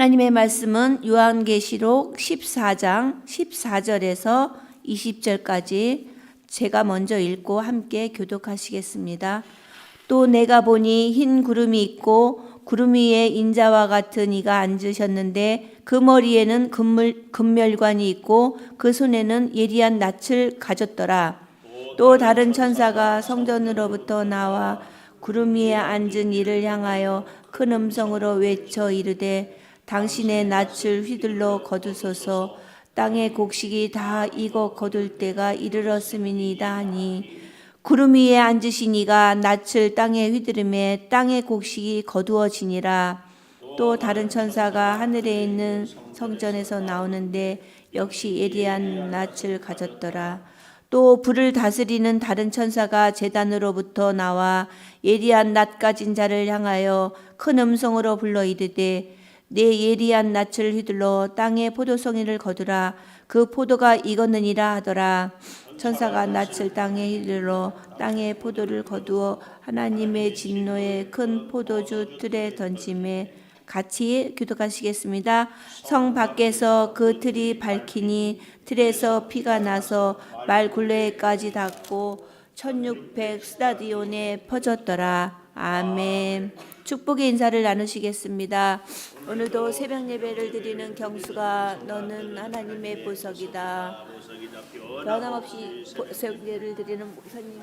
하나님의 말씀은 요한계시록 14장 14절에서 20절까지 제가 먼저 읽고 함께 교독하시겠습니다. 또 내가 보니 흰 구름이 있고 구름 위에 인자와 같은 이가 앉으셨는데 그 머리에는 금멸관이 있고 그 손에는 예리한 낫을 가졌더라. 또 다른 천사가 성전으로부터 나와 구름 위에 앉은 이를 향하여 큰 음성으로 외쳐 이르되 당신의 낯을 휘둘러 거두소서. 땅의 곡식이 다 익어 거둘 때가 이르렀음이니이다 하니 구름 위에 앉으신 이가 낯을 땅에 휘두르매 땅의 곡식이 거두어지니라. 또 다른 천사가 하늘에 있는 성전에서 나오는데 역시 예리한 낯을 가졌더라. 또 불을 다스리는 다른 천사가 제단으로부터 나와 예리한 낫 가진 자를 향하여 큰 음성으로 불러 이르되 내 예리한 낫을 휘둘러 땅의 포도송이를 거두라. 그 포도가 익었느니라 하더라. 천사가 낫을 땅에 휘둘러 땅의 포도를 거두어 하나님의 진노의 큰 포도주 틀에 던짐에 같이 교독하시겠습니다. 성 밖에서 그 틀이 밝히니 틀에서 피가 나서 말 굴레까지 닿고 1600 스타디온에 퍼졌더라. 아멘. 축복의 인사를 나누시겠습니다. 오늘도 새벽 예배를 드리는 경수가 너는 하나님의 보석이다. 변함없이 새벽 예배를 드리는 목사님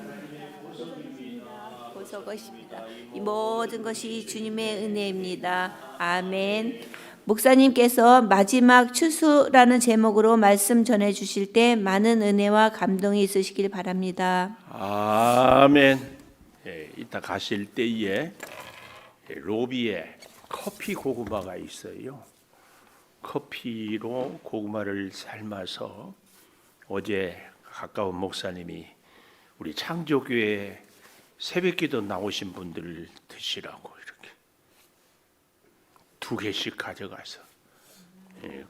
보석이십니다. 이 모든 것이 주님의 은혜입니다. 아멘. 목사님께서 마지막 추수라는 제목으로 말씀 전해 주실 때 많은 은혜와 감동이 있으시길 바랍니다. 아멘. 이따 가실 때에 로비에 커피 고구마가 있어요. 커피로 고구마를 삶아서 어제 가까운 목사님이 우리 창조교회 새벽기도 나오신 분들을 드시라고 이렇게 2개씩 가져가서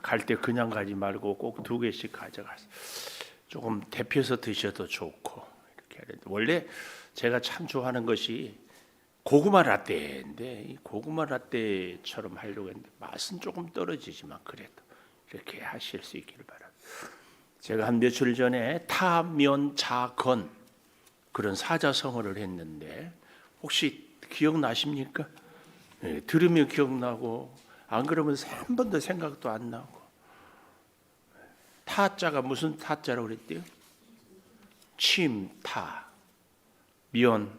갈 때 그냥 가지 말고 꼭 2개씩 가져가서 조금 데펴서 드셔도 좋고 이렇게 하는데, 원래 제가 참 좋아하는 것이 고구마 라떼인데 이 고구마 라떼처럼 하려고 했는데 맛은 조금 떨어지지만 그래도 이렇게 하실 수 있기를 바랍니다. 제가 한 며칠 전에 타면자건 그런 사자성어를 했는데 혹시 기억나십니까? 네, 들으면 기억나고 안 그러면 한 번도 생각도 안 나고. 타자가 무슨 타자라고 그랬대요? 침타, 면,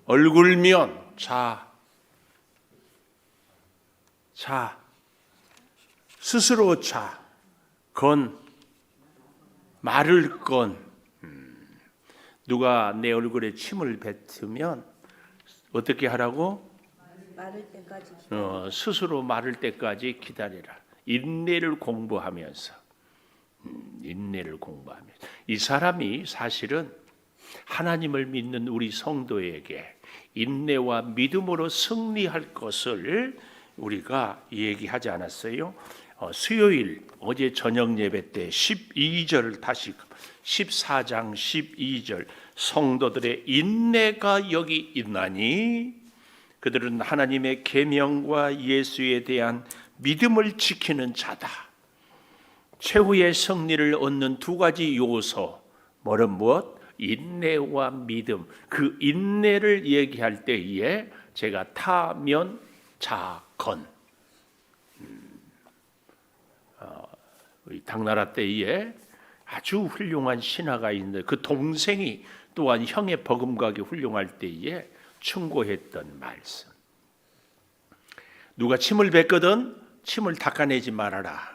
얼굴면, 자, 스스로 자, 건, 말을 건. 누가 내 얼굴에 침을 뱉으면 어떻게 하라고? 마를 때까지 스스로 마를 때까지 기다리라. 인내를 공부하면서 이 사람이 사실은 하나님을 믿는 우리 성도에게 인내와 믿음으로 승리할 것을 우리가 얘기하지 않았어요? 수요일 어제 저녁 예배 때 12절을 다시 14장 12절 성도들의 인내가 여기 있나니 그들은 하나님의 계명과 예수에 대한 믿음을 지키는 자다. 최후의 승리를 얻는 2가지 요소, 뭐는 무엇? 인내와 믿음. 그 인내를 얘기할 때에 제가 타면 자건 우리 당나라 때에 아주 훌륭한 신하가 있는데 그 동생이 또한 형의 버금가게 훌륭할 때에 충고했던 말씀. 누가 침을 뱉거든 침을 닦아내지 말아라.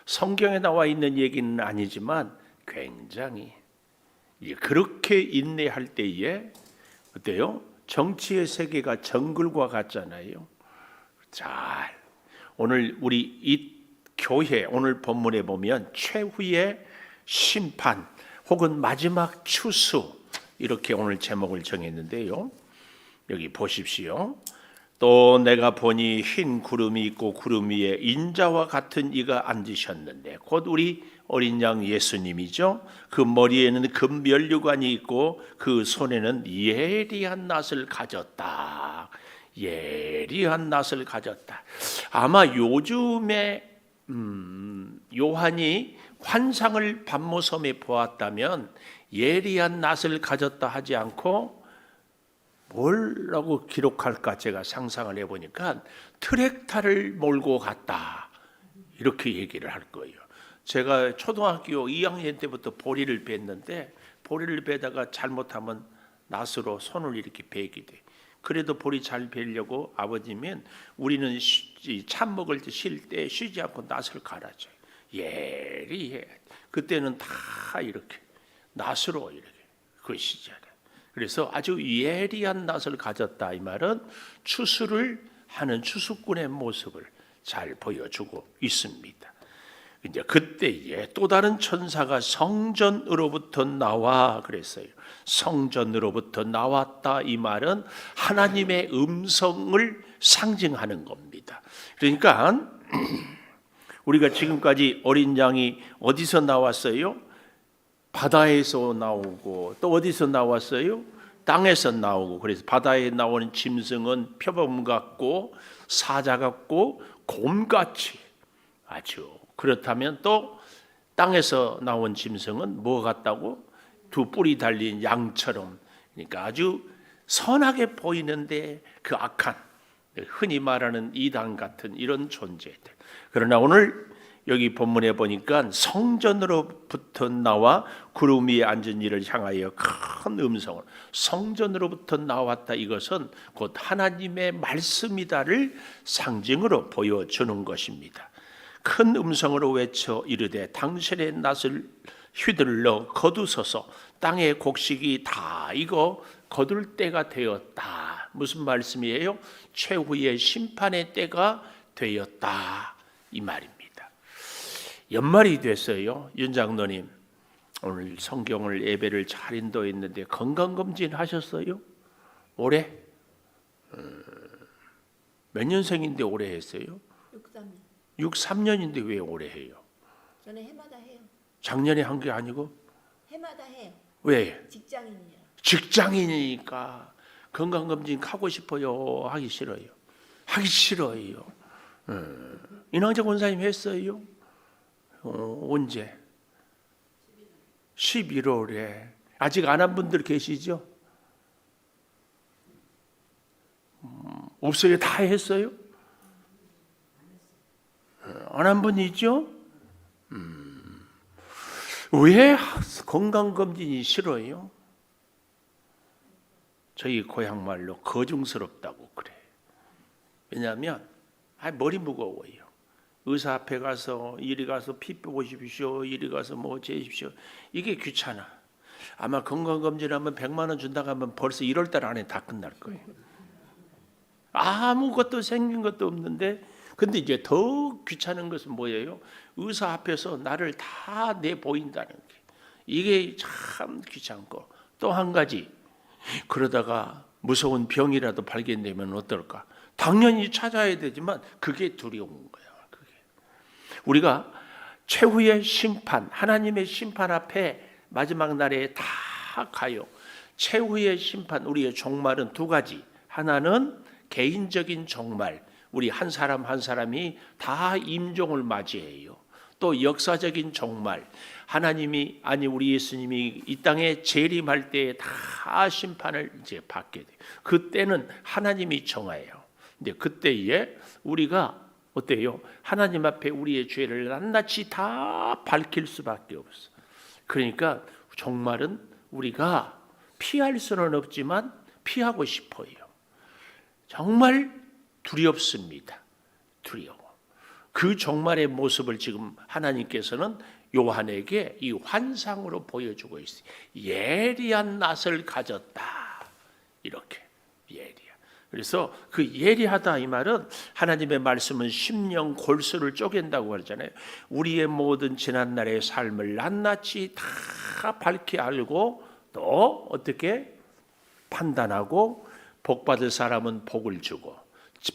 성경에 나와 있는 얘기는 아니지만 굉장히 그렇게 인내할 때에 어때요? 정치의 세계가 정글과 같잖아요. 오늘 우리 이 교회 오늘 본문에 보면 최후의 심판 혹은 마지막 추수 이렇게 오늘 제목을 정했는데요. 여기 보십시오. 또 내가 보니 흰 구름이 있고 구름 위에 인자와 같은 이가 앉으셨는데 곧 우리 어린 양 예수님이죠. 그 머리에는 금면류관이 있고 그 손에는 예리한 낫을 가졌다. 예리한 낯을 가졌다. 아마 요즘에 요한이 환상을 반모섬에 보았다면 예리한 낯을 가졌다 하지 않고 뭐라고 기록할까 제가 상상을 해보니까 트랙타를 몰고 갔다 이렇게 얘기를 할 거예요. 제가 초등학교 2학년 때부터 보리를 뱄는데 보리를 베다가 잘못하면 낫으로 손을 이렇게 베게 돼. 그래도 보리 잘 베려고 아버지면 우리는 참 먹을 때 쉴 때 쉬지 않고 낫을 갈아줘요. 예리해. 그때는 다 이렇게 낫으로 이렇게 그 시절에. 그래서 아주 예리한 낫을 가졌다 이 말은 추수를 하는 추수꾼의 모습을 잘 보여주고 있습니다. 이제 그때에 또 다른 천사가 성전으로부터 나와 그랬어요. 성전으로부터 나왔다 이 말은 하나님의 음성을 상징하는 겁니다. 그러니까 우리가 지금까지 어린 양이 어디서 나왔어요? 바다에서 나오고 또 어디서 나왔어요? 땅에서 나오고. 그래서 바다에 나오는 짐승은 표범 같고 사자 같고 곰같이 아주 그렇다면 또 땅에서 나온 짐승은 뭐 같다고? 두 뿔이 달린 양처럼. 그러니까 아주 선하게 보이는데 그 악한 흔히 말하는 이단 같은 이런 존재들. 그러나 오늘 여기 본문에 보니까 성전으로부터 나와 구름 위에 앉은 이를 향하여 큰 음성을 성전으로부터 나왔다. 이것은 곧 하나님의 말씀이다를 상징으로 보여주는 것입니다. 큰 음성으로 외쳐 이르되 당신의 낫을 휘둘러 거두소서. 땅의 곡식이 다 익어 거둘 때가 되었다. 무슨 말씀이에요? 최후의 심판의 때가 되었다 이 말입니다. 연말이 됐어요. 윤 장로님 오늘 성경을 예배를 잘 인도했는데 건강검진 하셨어요? 올해? 몇 년생인데 올해 했어요? 63년인데 왜 올해 해요? 저는 해마다 해요. 작년에 한 게 아니고? 해마다 해요. 왜? 직장인이라. 직장인이니까 건강검진 하고 싶어요? 하기 싫어요? 하기 싫어요. 인왕재 권사님 했어요? 언제? 11월에. 아직 안 한 분들 계시죠? 없어요? 다 했어요? 안 한 분이 있죠? 왜 건강검진이 싫어요? 저희 고향 말로 거중스럽다고 그래. 왜냐하면 머리 무거워요. 의사 앞에 가서 이리 가서 피 보십시오, 이리 가서 뭐 재십시오. 이게 귀찮아. 아마 건강검진하면 100만 원 준다고 하면 벌써 1월 달 안에 다 끝날 거예요. 아무것도 생긴 것도 없는데 근데 이제 더 귀찮은 것은 뭐예요? 의사 앞에서 나를 다 내보인다는 게 이게 참 귀찮고 또 한 가지 그러다가 무서운 병이라도 발견되면 어떨까? 당연히 찾아야 되지만 그게 두려운 거야. 그게. 우리가 최후의 심판, 하나님의 심판 앞에 마지막 날에 다 가요. 최후의 심판, 우리의 종말은 두 가지. 하나는 개인적인 종말, 우리 한 사람 한 사람이 다 임종을 맞이해요. 또 역사적인 종말, 하나님이 아니 우리 예수님이 이 땅에 재림할 때에 다 심판을 이제 받게 돼요. 그때는 하나님이 정하여요. 근데 그때에 우리가 어때요? 하나님 앞에 우리의 죄를 낱낱이 다 밝힐 수밖에 없어. 그러니까 종말은 우리가 피할 수는 없지만 피하고 싶어요. 정말 두렵습니다. 두려워. 그 종말의 모습을 지금 하나님께서는 요한에게 이 환상으로 보여주고 있어요. 예리한 낫을 가졌다. 이렇게 예리한. 그래서 그 예리하다 이 말은 하나님의 말씀은 심령 골수를 쪼갠다고 그러잖아요. 우리의 모든 지난날의 삶을 낱낱이 다 밝히 알고 또 어떻게 판단하고 복 받을 사람은 복을 주고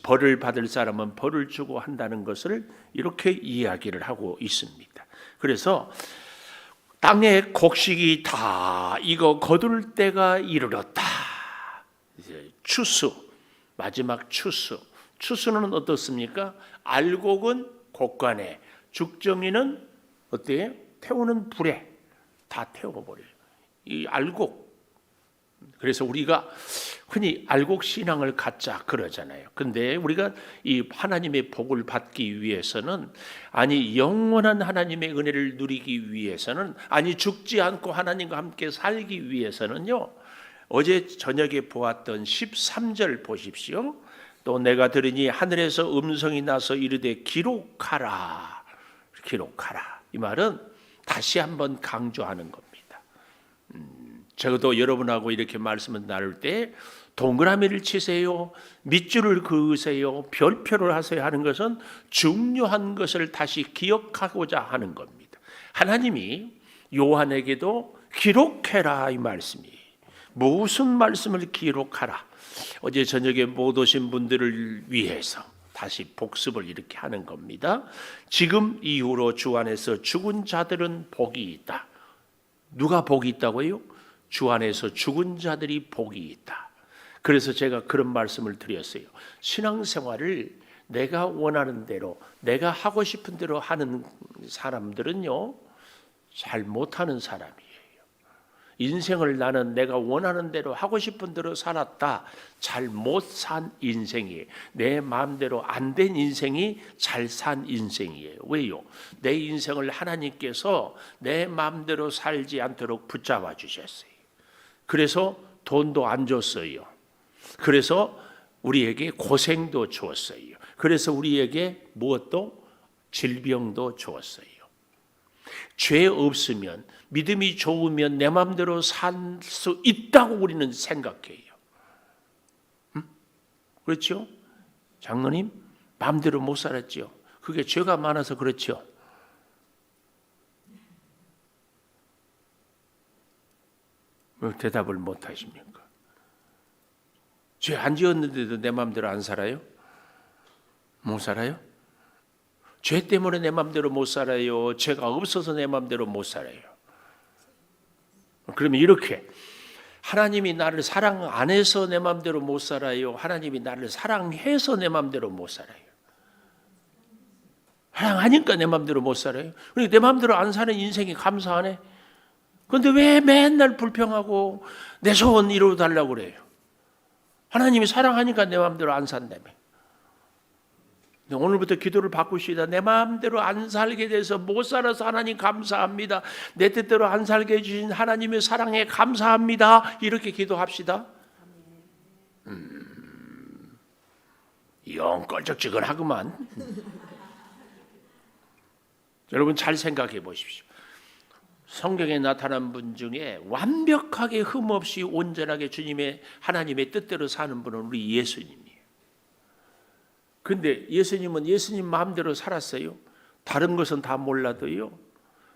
벌을 받을 사람은 벌을 주고 한다는 것을 이렇게 이야기를 하고 있습니다. 그래서 땅의 곡식이 다 익어 거둘 때가 이르렀다. 이제 추수 마지막 추수. 추수는 어떻습니까? 알곡은 곡간에, 죽정이는 어때요? 태우는 불에 다 태워버려요. 이 알곡. 그래서 우리가 흔히 알곡 신앙을 갖자 그러잖아요. 근데 우리가 이 하나님의 복을 받기 위해서는, 아니 영원한 하나님의 은혜를 누리기 위해서는, 아니 죽지 않고 하나님과 함께 살기 위해서는요, 어제 저녁에 보았던 13절 보십시오. 또 내가 들으니 하늘에서 음성이 나서 이르되 기록하라. 기록하라. 이 말은 다시 한번 강조하는 겁니다. 저도 여러분하고 이렇게 말씀을 나눌 때 동그라미를 치세요, 밑줄을 그으세요, 별표를 하세요 하는 것은 중요한 것을 다시 기억하고자 하는 겁니다. 하나님이 요한에게도 기록해라 이 말씀이. 무슨 말씀을 기록하라? 어제 저녁에 못 오신 분들을 위해서 다시 복습을 이렇게 하는 겁니다. 지금 이후로 주 안에서 죽은 자들은 복이 있다. 누가 복이 있다고요? 주 안에서 죽은 자들이 복이 있다. 그래서 제가 그런 말씀을 드렸어요. 신앙생활을 내가 원하는 대로, 내가 하고 싶은 대로 하는 사람들은요, 잘 못하는 사람이에요. 인생을 나는 내가 원하는 대로 하고 싶은 대로 살았다. 잘 못 산 인생이에요. 내 마음대로 안 된 인생이 잘 산 인생이에요. 왜요? 내 인생을 하나님께서 내 마음대로 살지 않도록 붙잡아 주셨어요. 그래서 돈도 안 줬어요. 그래서 우리에게 고생도 주었어요. 그래서 우리에게 무엇도 질병도 주었어요. 죄 없으면, 믿음이 좋으면 내 마음대로 살 수 있다고 우리는 생각해요. 그렇죠? 장로님 마음대로 못 살았죠. 그게 죄가 많아서 그렇죠. 왜 대답을 못 하십니까? 죄 안 지었는데도 내 마음대로 안 살아요? 못 살아요? 죄 때문에 내 마음대로 못 살아요? 죄가 없어서 내 마음대로 못 살아요? 그러면 이렇게, 하나님이 나를 사랑 안 해서 내 마음대로 못 살아요? 하나님이 나를 사랑해서 내 마음대로 못 살아요? 사랑하니까 내 마음대로 못 살아요? 그러니까 내 마음대로 안 사는 인생이 감사하네? 그런데 왜 맨날 불평하고 내 소원 이루어달라고 그래요? 하나님이 사랑하니까 내 마음대로 안 산다며. 오늘부터 기도를 바꾸시다. 내 마음대로 안 살게 돼서 못 살아서 하나님 감사합니다. 내 뜻대로 안 살게 해주신 하나님의 사랑에 감사합니다. 이렇게 기도합시다. 영 껄쩍지근하구만. 여러분 잘 생각해 보십시오. 성경에 나타난 분 중에 완벽하게 흠없이 온전하게 주님의 하나님의 뜻대로 사는 분은 우리 예수님이에요. 근데 예수님은 예수님 마음대로 살았어요. 다른 것은 다 몰라도요,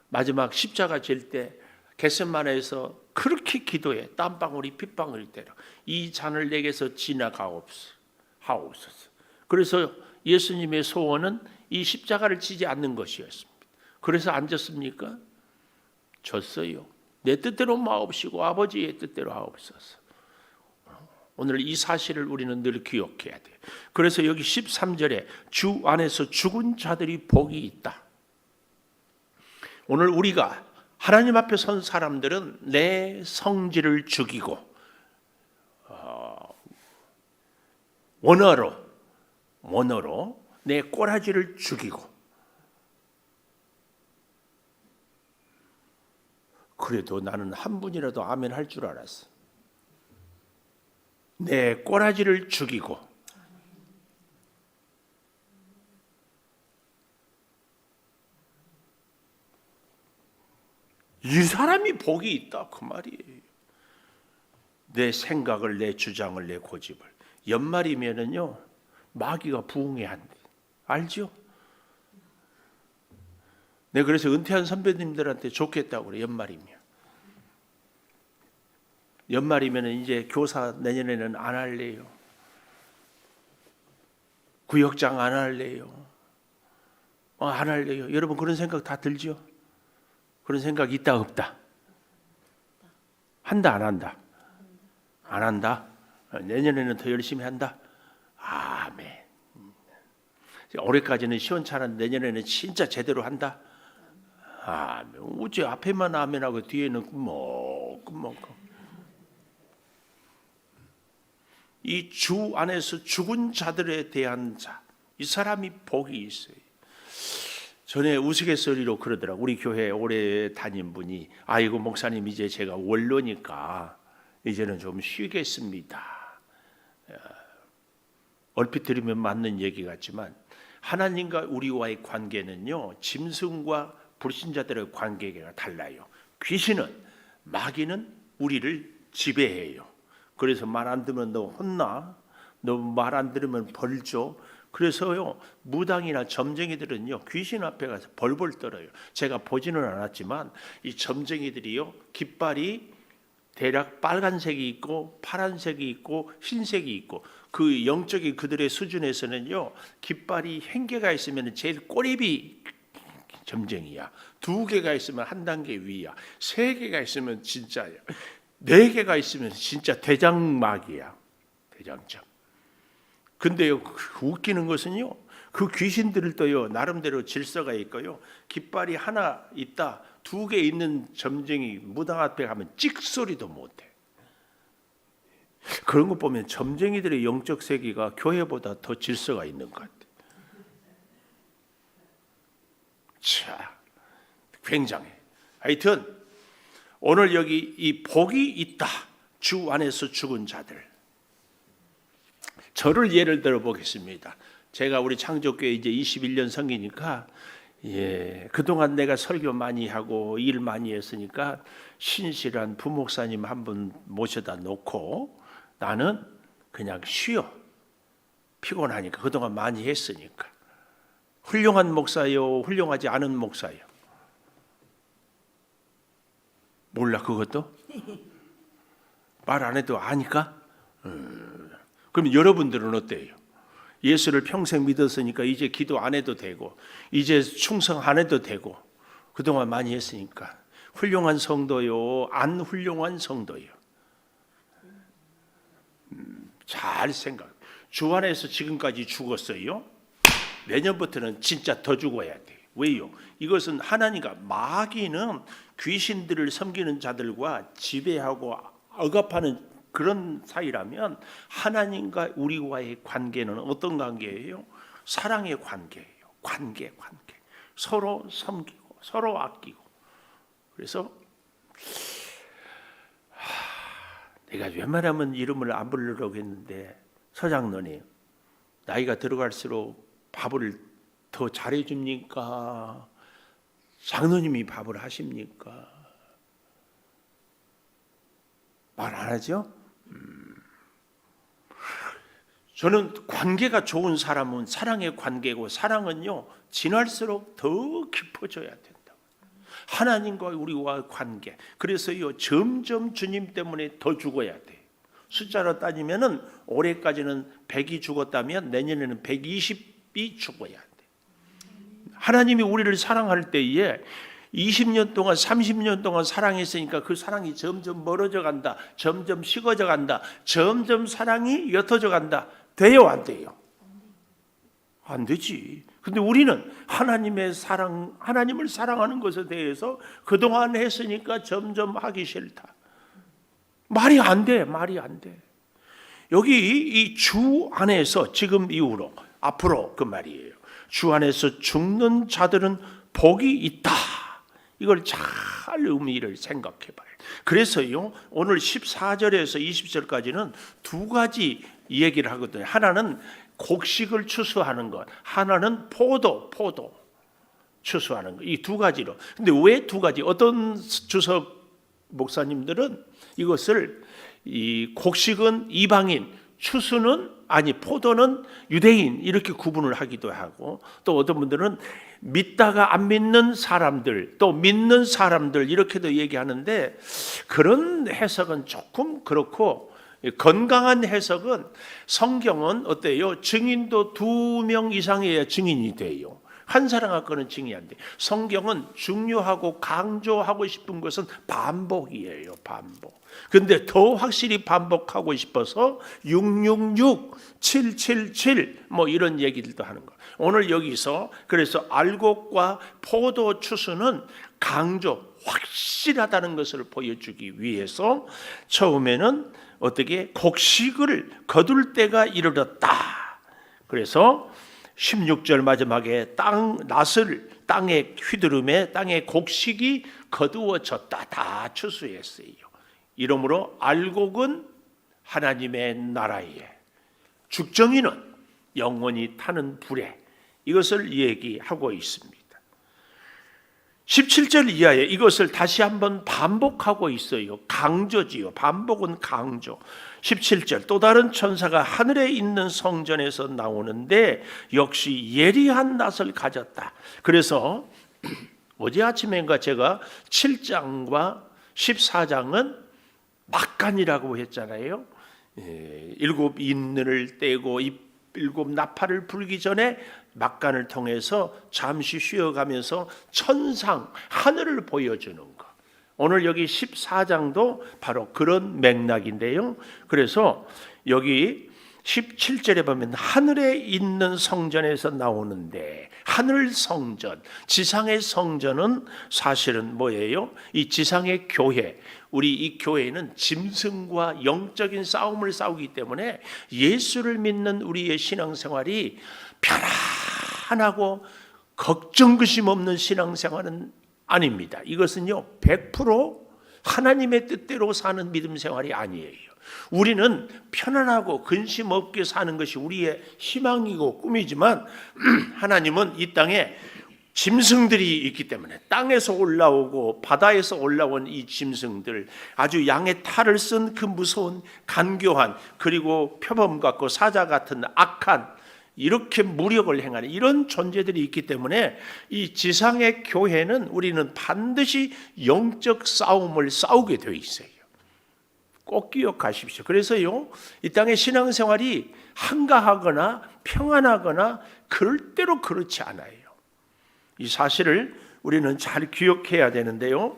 마지막 십자가 질 때 겟세마네에서 그렇게 기도해. 땀방울이 핏방울이 되라. 이 잔을 내게서 지나가옵소서. 그래서 예수님의 소원은 이 십자가를 지지 않는 것이었습니다. 그래서 앉았습니까? 졌어요. 내 뜻대로 마옵시고 아버지의 뜻대로 하옵소서. 오늘 이 사실을 우리는 늘 기억해야 돼요. 그래서 여기 13절에 주 안에서 죽은 자들이 복이 있다. 오늘 우리가 하나님 앞에 선 사람들은 내 성질을 죽이고 원어로 내 꼬라지를 죽이고, 그래도 나는 한 분이라도 아멘 할 줄 알았어. 내 꼬라지를 죽이고, 이 사람이 복이 있다 그 말이에요. 내 생각을, 내 주장을, 내 고집을. 연말이면은요 마귀가 부흥해한대. 알죠? 내가 그래서 은퇴한 선배님들한테 좋겠다고 그래. 연말이면 이제 교사 내년에는 안 할래요. 구역장 안 할래요. 안 할래요. 여러분 그런 생각 다 들죠? 그런 생각 있다 없다? 한다 안 한다? 안 한다. 내년에는 더 열심히 한다. 아멘. 올해까지는 시원찮은 내년에는 진짜 제대로 한다. 아멘. 어째 앞에만 아멘하고 뒤에는 끄먹끄먹. 이 주 안에서 죽은 자들에 대한 자, 이 사람이 복이 있어요. 전에 우스갯소리로 그러더라고. 우리 교회 오래 다닌 분이, 아이고 목사님 이제 제가 원로니까 이제는 좀 쉬겠습니다. 얼핏 들으면 맞는 얘기 같지만 하나님과 우리와의 관계는요, 짐승과 불신자들의 관계가 달라요. 귀신은, 마귀는 우리를 지배해요. 그래서 말 안 들으면 너 혼나, 너 말 안 들으면 벌 줘. 그래서요, 무당이나 점쟁이들은요, 귀신 앞에 가서 벌벌 떨어요. 제가 보지는 않았지만 이 점쟁이들이요, 깃발이 대략 빨간색이 있고 파란색이 있고 흰색이 있고, 그 영적인 그들의 수준에서는요, 깃발이 한 개가 있으면 제일 꼬리비 점쟁이야. 2개가 있으면 한 단계 위야. 3개가 있으면 진짜야. 4개가 있으면 진짜 대장마귀야. 대장장. 근데요, 웃기는 것은요, 그 귀신들도요, 나름대로 질서가 있고요, 깃발이 하나 있다, 2개 있는 점쟁이 무당 앞에 가면 찍소리도 못해. 그런 거 보면 점쟁이들의 영적 세계가 교회보다 더 질서가 있는 것 같아. 자, 굉장해. 하여튼 오늘 여기 이 복이 있다, 주 안에서 죽은 자들. 저를 예를 들어 보겠습니다. 제가 우리 창조교회 이제 21년 성기니까, 그동안 내가 설교 많이 하고 일 많이 했으니까 신실한 부목사님 한 분 모셔다 놓고 나는 그냥 쉬어. 피곤하니까, 그동안 많이 했으니까. 훌륭한 목사요, 훌륭하지 않은 목사요? 몰라, 그것도? 말 안 해도 아니까? 그럼 여러분들은 어때요? 예수를 평생 믿었으니까 이제 기도 안 해도 되고, 이제 충성 안 해도 되고, 그동안 많이 했으니까. 훌륭한 성도요, 안 훌륭한 성도요? 잘 생각. 주 안에서 지금까지 죽었어요. 내년부터는 진짜 더 죽어야 돼. 왜요? 이것은 하나님과, 마귀는 귀신들을 섬기는 자들과 지배하고 억압하는 그런 사이라면, 하나님과 우리와의 관계는 어떤 관계예요? 사랑의 관계예요. 관계. 서로 섬기고 서로 아끼고. 그래서 내가 웬만하면 이름을 안 부르려고 했는데, 서장로님 나이가 들어갈수록 밥을 더 잘해줍니까? 장로님이 밥을 하십니까? 말 안 하죠? 저는 관계가 좋은 사람은 사랑의 관계고, 사랑은요 지날수록 더 깊어져야 된다. 하나님과 우리와 관계. 그래서요 점점 주님 때문에 더 죽어야 돼. 숫자로 따지면은 올해까지는 100이 죽었다면 내년에는 120이 죽어야 돼. 하나님이 우리를 사랑할 때에 20년 동안 30년 동안 사랑했으니까 그 사랑이 점점 멀어져 간다. 점점 식어져 간다. 점점 사랑이 옅어져 간다. 돼요, 안 돼요? 안 되지. 근데 우리는 하나님의 사랑, 하나님을 사랑하는 것에 대해서 그동안 했으니까 점점 하기 싫다. 말이 안 돼. 여기 이 주 안에서 지금 이후로 앞으로 그 말이에요. 주 안에서 죽는 자들은 복이 있다. 이걸 잘 의미를 생각해 봐요. 그래서요, 오늘 14절에서 20절까지는 2가지 얘기를 하거든요. 하나는 곡식을 추수하는 것, 하나는 포도 추수하는 것. 이 2가지로. 근데 왜 2가지? 어떤 주석 목사님들은 이것을, 이 곡식은 이방인, 포도는 유대인, 이렇게 구분을 하기도 하고, 또 어떤 분들은 믿다가 안 믿는 사람들, 또 믿는 사람들, 이렇게도 얘기하는데, 그런 해석은 조금 그렇고, 건강한 해석은, 성경은 어때요? 증인도 2명 이상이어야 증인이 돼요. 한 사람 갖고는 증이 안 돼. 성경은 중요하고 강조하고 싶은 것은 반복이에요. 반복. 근데 더 확실히 반복하고 싶어서 666, 777 뭐 이런 얘기들도 하는 거. 오늘 여기서 그래서 알곡과 포도 추수는 강조, 확실하다는 것을 보여주기 위해서 처음에는 어떻게 곡식을 거둘 때가 이르렀다. 그래서 16절 마지막에 낫을 땅에 휘두름에 땅에 곡식이 거두어졌다. 다 추수했어요. 이러므로 알곡은 하나님의 나라에, 죽정이는 영원히 타는 불에, 이것을 얘기하고 있습니다. 17절 이하에 이것을 다시 한번 반복하고 있어요. 강조지요. 반복은 강조. 17절 또 다른 천사가 하늘에 있는 성전에서 나오는데 역시 예리한 낫을 가졌다. 그래서 어제 아침엔가 제가 7장과 14장은 막간이라고 했잖아요. 7 인을 떼고 7 나팔을 불기 전에 막간을 통해서 잠시 쉬어가면서 천상 하늘을 보여주는 것. 오늘 여기 14장도 바로 그런 맥락인데요. 그래서 여기 17절에 보면 하늘에 있는 성전에서 나오는데, 하늘 성전, 지상의 성전은 사실은 뭐예요? 이 지상의 교회, 우리 이 교회는 짐승과 영적인 싸움을 싸우기 때문에 예수를 믿는 우리의 신앙생활이 편안하고 걱정거심 없는 신앙생활은 아닙니다. 이것은요 100% 하나님의 뜻대로 사는 믿음 생활이 아니에요. 우리는 편안하고 근심 없게 사는 것이 우리의 희망이고 꿈이지만 하나님은 이 땅에 짐승들이 있기 때문에 땅에서 올라오고 바다에서 올라온 이 짐승들, 아주 양의 탈을 쓴 그 무서운 간교한, 그리고 표범 같고 사자 같은 악한, 이렇게 무력을 행하는 이런 존재들이 있기 때문에 이 지상의 교회는 우리는 반드시 영적 싸움을 싸우게 되어 있어요. 꼭 기억하십시오. 그래서요, 이 땅의 신앙생활이 한가하거나 평안하거나 그럴 대로 그렇지 않아요. 이 사실을 우리는 잘 기억해야 되는데요.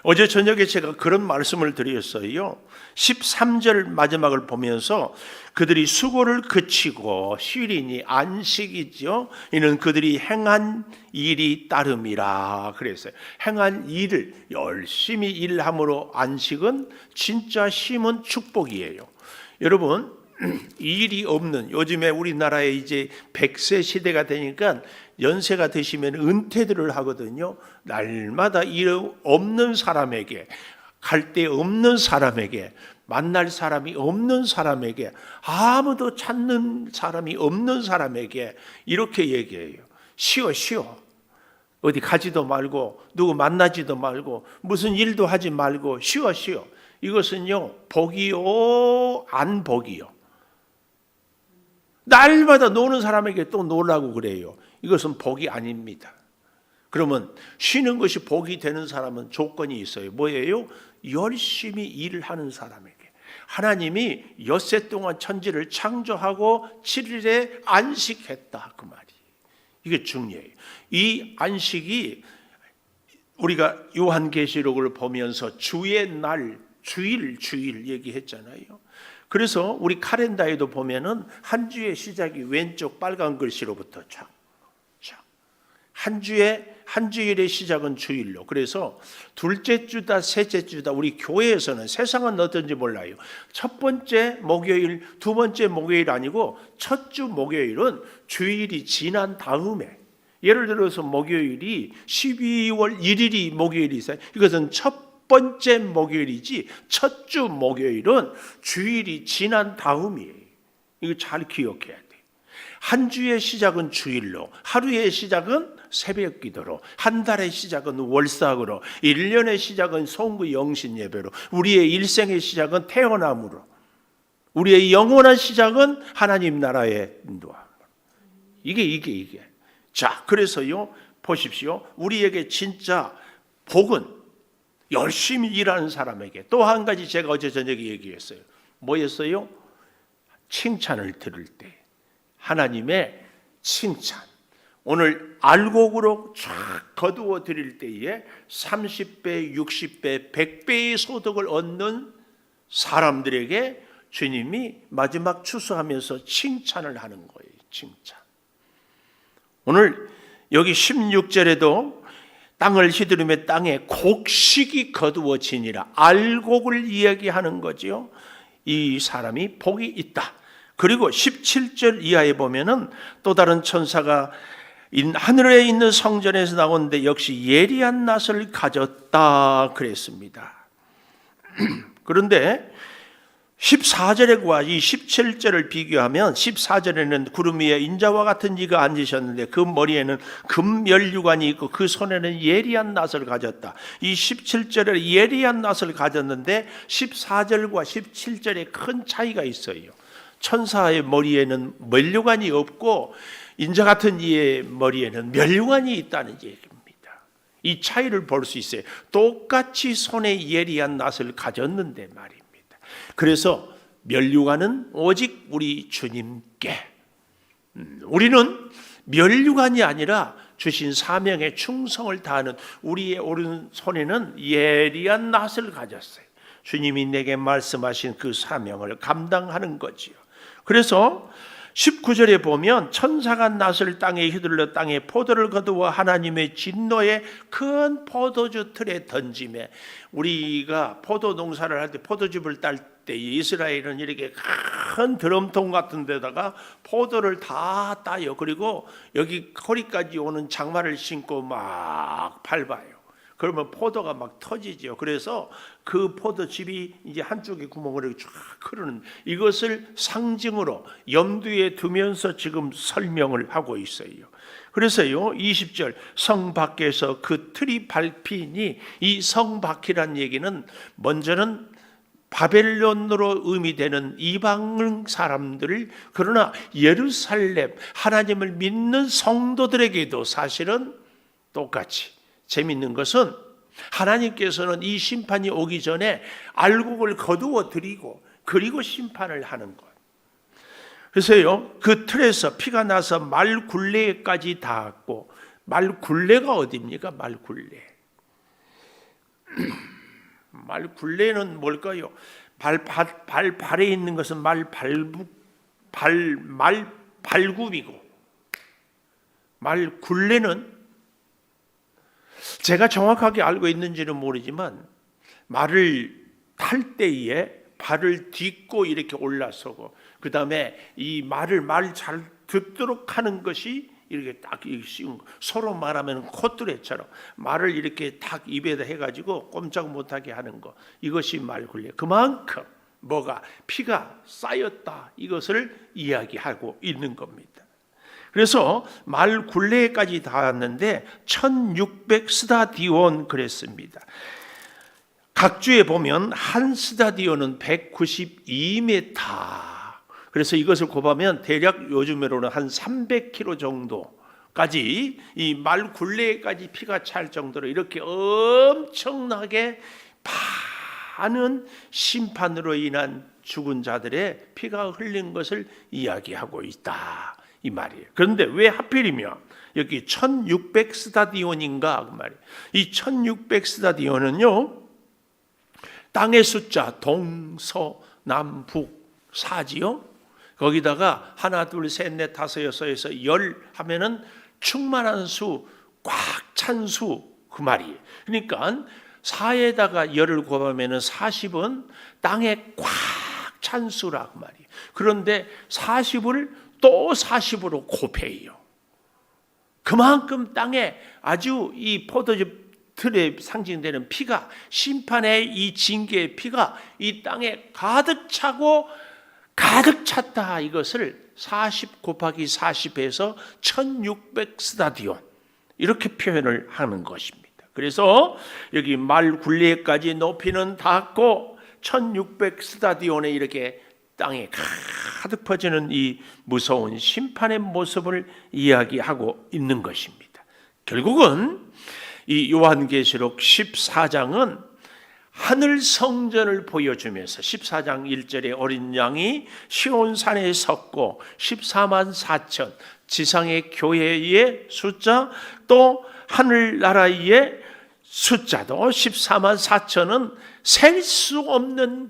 어제 저녁에 제가 그런 말씀을 드렸어요. 13절 마지막을 보면서 그들이 수고를 그치고 쉬리니 안식이죠. 이는 그들이 행한 일이 따름이라 그랬어요. 행한 일을 열심히 일함으로 안식은 진짜 쉼은 축복이에요. 여러분, 일이 없는, 요즘에 우리나라에 이제 100세 시대가 되니까 연세가 되시면 은퇴들을 하거든요. 날마다 일 없는 사람에게, 갈 데 없는 사람에게, 만날 사람이 없는 사람에게, 아무도 찾는 사람이 없는 사람에게 이렇게 얘기해요. 쉬어 쉬어. 어디 가지도 말고 누구 만나지도 말고 무슨 일도 하지 말고 쉬어 쉬어. 이것은요 복이요 안 복이요. 날마다 노는 사람에게 또 놀라고 그래요. 이것은 복이 아닙니다. 그러면 쉬는 것이 복이 되는 사람은 조건이 있어요. 뭐예요? 열심히 일을 하는 사람에게. 하나님이 엿새 동안 천지를 창조하고 7일에 안식했다, 그 말이. 이게 중요해요. 이 안식이 우리가 요한계시록을 보면서 주의 날, 주일 얘기했잖아요. 그래서 우리 카렌다에도 보면은 한 주의 시작이 왼쪽 빨간 글씨로부터 쫙. 한 주일의 시작은 주일로. 그래서 둘째 주다, 셋째 주다. 우리 교회에서는, 세상은 어떤지 몰라요. 첫 번째 목요일, 두 번째 목요일 아니고 첫 주 목요일은 주일이 지난 다음에, 예를 들어서 목요일이 12월 1일이 목요일이 있어요. 이것은 첫 번째 목요일이지 첫 주 목요일은 주일이 지난 다음이에요. 이거 잘 기억해야 돼요. 한 주의 시작은 주일로, 하루의 시작은 새벽 기도로, 한 달의 시작은 월삭으로, 1년의 시작은 성구 영신 예배로, 우리의 일생의 시작은 태어남으로, 우리의 영원한 시작은 하나님 나라의 인도함. 이게. 자, 그래서요, 보십시오. 우리에게 진짜 복은 열심히 일하는 사람에게. 또 한 가지 제가 어제 저녁에 얘기했어요. 뭐였어요? 칭찬을 들을 때 하나님의 칭찬. 오늘 알곡으로 쫙 거두어 드릴 때에 30배, 60배, 100배의 소득을 얻는 사람들에게 주님이 마지막 추수하면서 칭찬을 하는 거예요. 칭찬. 오늘 여기 16절에도 땅을 휘두르며 땅에 곡식이 거두어지니라, 알곡을 이야기하는 거지요. 이 사람이 복이 있다. 그리고 17절 이하에 보면은 또 다른 천사가 하늘에 있는 성전에서 나오는데 역시 예리한 낫을 가졌다 그랬습니다. 그런데 14절과 이 17절을 비교하면 14절에는 구름 위에 인자와 같은 이가 앉으셨는데 그 머리에는 금면류관이 있고 그 손에는 예리한 낫을 가졌다. 이 17절에 예리한 낫을 가졌는데 14절과 17절에 큰 차이가 있어요. 천사의 머리에는 면류관이 없고 인자 같은 이의 머리에는 면류관이 있다는 얘기입니다. 이 차이를 볼 수 있어요. 똑같이 손에 예리한 낫을 가졌는데 말입니다. 그래서 면류관은 오직 우리 주님께, 우리는 면류관이 아니라 주신 사명에 충성을 다하는 우리의 오른손에는 예리한 낫을 가졌어요. 주님이 내게 말씀하신 그 사명을 감당하는 거지요. 그래서 19절에 보면 천사가 낫을 땅에 휘둘러 땅에 포도를 거두어 하나님의 진노의 큰 포도주 틀에 던지매, 우리가 포도 농사를 할 때 포도즙을 딸 때 이스라엘은 이렇게 큰 드럼통 같은 데다가 포도를 다 따요. 그리고 여기 허리까지 오는 장마를 신고 막 밟아요. 그러면 포도가 막 터지죠. 그래서 그 포도즙이 이제 한쪽에 구멍으로 쫙 흐르는, 이것을 상징으로 염두에 두면서 지금 설명을 하고 있어요. 그래서요 20절 성 밖에서 그 틀이 밟히니, 이 성 밖이란 얘기는 먼저는 바벨론으로 의미되는 이방 사람들, 그러나 예루살렘 하나님을 믿는 성도들에게도 사실은 똑같이 재밌는 것은 하나님께서는 이 심판이 오기 전에 알곡을 거두어 드리고 그리고 심판을 하는 것. 그래서요 그 틀에서 피가 나서 말 굴레까지 닿았고, 말 굴레가 어디입니까? 말 굴레. 말 굴레는 뭘까요? 발에 있는 것은 말 발굽이고, 말 굴레는 제가 정확하게 알고 있는지는 모르지만 말을 탈 때에 발을 딛고 이렇게 올라서고, 그 다음에 이 말 잘 듣도록 하는 것이 이렇게 딱 씌운 거. 서로 말하면 콧뚜레처럼 말을 이렇게 딱 입에다 해가지고 꼼짝 못하게 하는 거, 이것이 말 굴레. 그만큼 뭐가 피가 쌓였다, 이것을 이야기하고 있는 겁니다. 그래서 말 굴레까지 닿았는데 1600 스타디온 그랬습니다. 각 주에 보면 한 스타디온은 192m. 그래서 이것을 곱하면 대략 요즘으로는 한 300km 정도까지, 이 말 굴레까지 피가 찰 정도로 이렇게 엄청나게 많은 심판으로 인한 죽은 자들의 피가 흘린 것을 이야기하고 있다, 이 말이에요. 그런데 왜 하필이면 여기 1600 스타디온인가 그 말이에요. 이 1600 스타디온은요 땅의 숫자 동서남북 사지요. 거기다가 하나 둘 셋 넷 다섯 여섯에서 열 하면은 충만한 수, 꽉 찬 수, 그 말이에요. 그러니까 4에다가 열을 곱하면은 40은 땅에 꽉 찬 수라 그 말이에요. 그런데 40을 또 40으로 곱해요. 그만큼 땅에 아주 이 포도즙 틀에 상징되는 피가, 심판의 이 징계의 피가 이 땅에 가득 차고 가득 찼다, 이것을 40 곱하기 40에서 1600 스타디온 이렇게 표현을 하는 것입니다. 그래서 여기 말 굴레까지 높이는 닿고 1600 스타디온에 이렇게 땅에 가득 퍼지는 이 무서운 심판의 모습을 이야기하고 있는 것입니다. 결국은 이 요한계시록 14장은 하늘 성전을 보여주면서 14장 1절에 어린 양이 시온산에 섰고 14만 4천 지상의 교회의 숫자 또 하늘나라의 숫자도 14만 4천은 셀 수 없는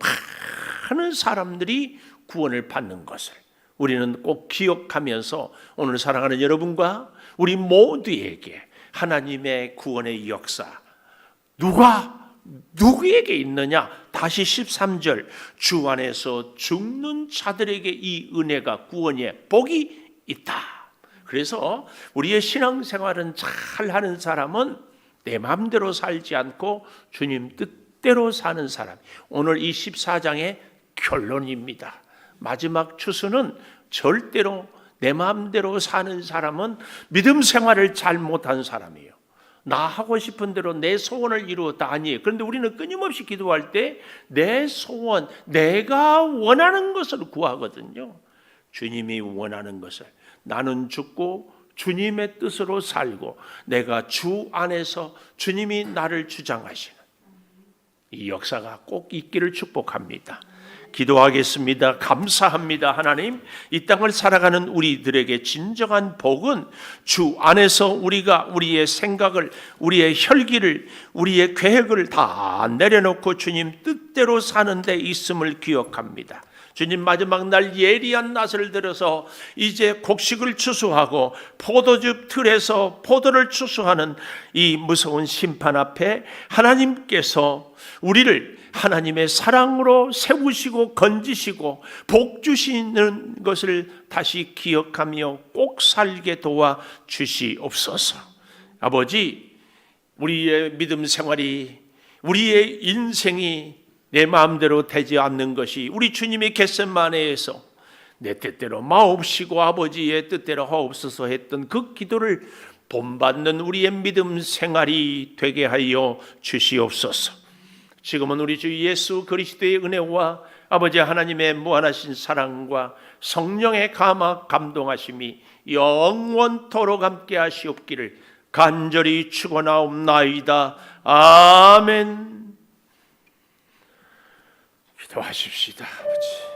많은 사람들이 구원을 받는 것을 우리는 꼭 기억하면서 오늘 사랑하는 여러분과 우리 모두에게 하나님의 구원의 역사 누구에게 있느냐? 다시 13절 주 안에서 죽는 자들에게 이 은혜가 구원의 복이 있다. 그래서 우리의 신앙생활은 잘하는 사람은 내 마음대로 살지 않고 주님 뜻대로 사는 사람. 오늘 이 14장의 결론입니다. 마지막 추수는 절대로 내 마음대로 사는 사람은 믿음 생활을 잘 못한 사람이에요. 나 하고 싶은 대로 내 소원을 이루었다 아니에요. 그런데 우리는 끊임없이 기도할 때 내 소원, 내가 원하는 것을 구하거든요. 주님이 원하는 것을 나는 죽고 주님의 뜻으로 살고 내가 주 안에서 주님이 나를 주장하시는 이 역사가 꼭 있기를 축복합니다. 기도하겠습니다. 감사합니다. 하나님, 이 땅을 살아가는 우리들에게 진정한 복은 주 안에서 우리가 우리의 생각을, 우리의 혈기를, 우리의 계획을 다 내려놓고 주님 뜻대로 사는 데 있음을 기억합니다. 주님, 마지막 날 예리한 낫을 들어서 이제 곡식을 추수하고 포도즙 틀에서 포도를 추수하는 이 무서운 심판 앞에 하나님께서 우리를 하나님의 사랑으로 세우시고 건지시고 복 주시는 것을 다시 기억하며 꼭 살게 도와 주시옵소서. 아버지, 우리의 믿음 생활이, 우리의 인생이 내 마음대로 되지 않는 것이 우리 주님이 겟세마네에서 내 뜻대로 마옵시고 아버지의 뜻대로 하옵소서 했던 그 기도를 본받는 우리의 믿음 생활이 되게 하여 주시옵소서. 지금은 우리 주 예수 그리스도의 은혜와 아버지 하나님의 무한하신 사랑과 성령의 감동하심이 영원토록 함께 하시옵기를 간절히 축원하옵나이다. 아멘. 기도하십시다. 아버지.